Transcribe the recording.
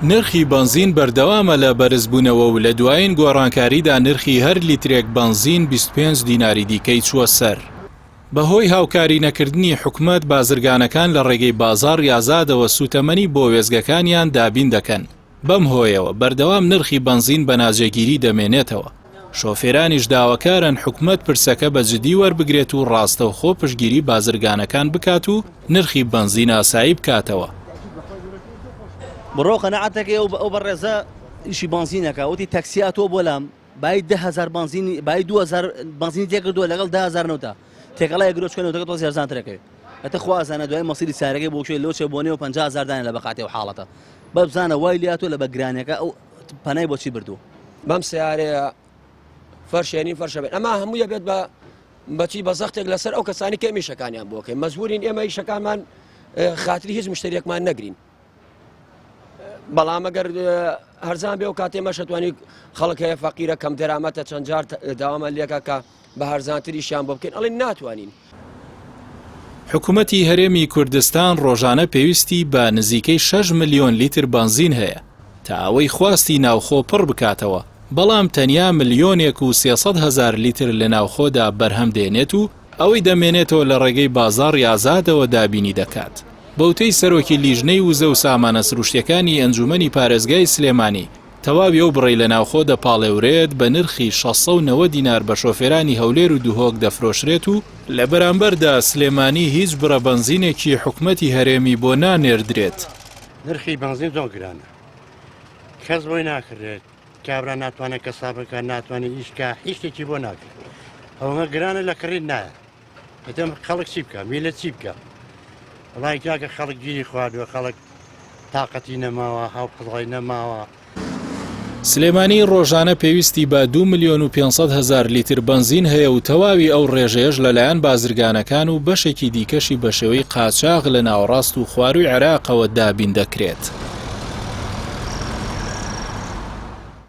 نرخی بنزین بەردەوامە لە بەرزبوونەوە و لە دوایین گۆڕانکاریدا نرخی هەر لیترێک بنزین 25 دیناری دیکەی چووە سەر. بەهۆی هاوکاری نەکردنی حکومەت بازرگانەکان لە ڕێگەی بازاڕ یازادەوە سوتەمەنی بۆ وێزگەکانیان دابین دەکەن. بەم هۆیەوە بەردەوام نرخی بنزین بە ناجێگیری دەمێنێتەوە. شۆفێرانیش داواکارن حکومەت پرسەکە بە جدی وەربگرێت و ڕاستەوخۆ پشتگیری بازرگانەکان بکات و نرخی بنزین ئاسایی بکاتەوە. بڕۆ قەنەعەتەکەی ئەو بەڕێزە ئیشی بنزینەکە وتی تەکسیا تۆ بۆ لام بای 10,000 بنزینی بای 2000 بنزینی تێکردووە لەگەڵ 10,000 نەوتە تێکەڵای گرۆچکەنەوەتەکە تۆ زێرزانترەکەی ئەتە خوازانە دوای مەسیری سارەکەی بۆ شوێ لۆچێ بۆ نێو 50,000 دانە لە بەقاتێ و حاڵەتە بەبزانە وای لاتۆ لە بەگرانەکە ئەو پەنای بۆچی بردووە بەم سیارەیە فەرشێنین فەرشە بێت ئەمە هەموویە بێت بەچی بە زەختێک لەسەر ئەو کەسانی کە ئێمەیشەکانیان بۆکەین مەزبورین ئێمە ئیشەکانمان خاتری هیچ مشتریەکمان نەگرین بەڵام ئەگەر هەرزان بێ و کاتێمە شەتوانی خەڵک هەیە فەقیرە کەم دەرامەتە چەند جار داوامە لێکە کە بە هەرزانتریشیان بۆ بکەین ئەڵێن ناتوانین. حکوومەتی هەرێمی کوردستان ڕۆژانە پێویستی بە نزیکەی 6 ملیۆن لیتر بنزین هەیە تا ئەوەی خواستی ناوخۆ پڕ بکاتەوە بەڵام تەنیا ملیۆنێک و 300,000 لیتر لە ناوخۆدا بەرهەم دێنێت و ئەوەی دەمێنێتەوە لە ڕێگەی بازاڕ یازادەوە دابینی دەکات. بەوتەی سەرۆکی لیژنەی وزە و سامانە سروشتیەکانی ئەنجومەنی پارێزگای سلێمانی تەواوی ئەو بڕی لە ناوخۆ دەپاڵێورێت بە نرخی 690 دینار بە شۆفێرانی هەولێر و دوهۆک دەفرۆشرێت و لە بەرامبەردا سلێمانی هیچ بڕە بنزینێکی حکومەتی هەرێمی بۆ نانێردرێت. نرخی بنزین زۆر گرانە کەس بۆی ناکرێت کابرا ناتوانێت کەسابەکە ناتوانێت ئیشکە هیچ شتێکی بۆ ناکرێت ئەومە گرانە لە کڕین نایە هەتەم خەڵک چی بکە میلە چی بکە وڵای کاکە خەڵک گیری خواردووە خەڵک تااقەتی نەماوە هاوپڵی نەماوە. سلێمانی ڕۆژانە پێویستی بە 2,500,000 لیتر بنزین هەیە و تەواوی ئەو ڕێژەیەش لەلایەن بازرگانەکان و بەشێکی دیکەشی بە شێوەی قاچاغ لە ناوەڕاست و خواروی عێراقەوە دابین دەکرێت.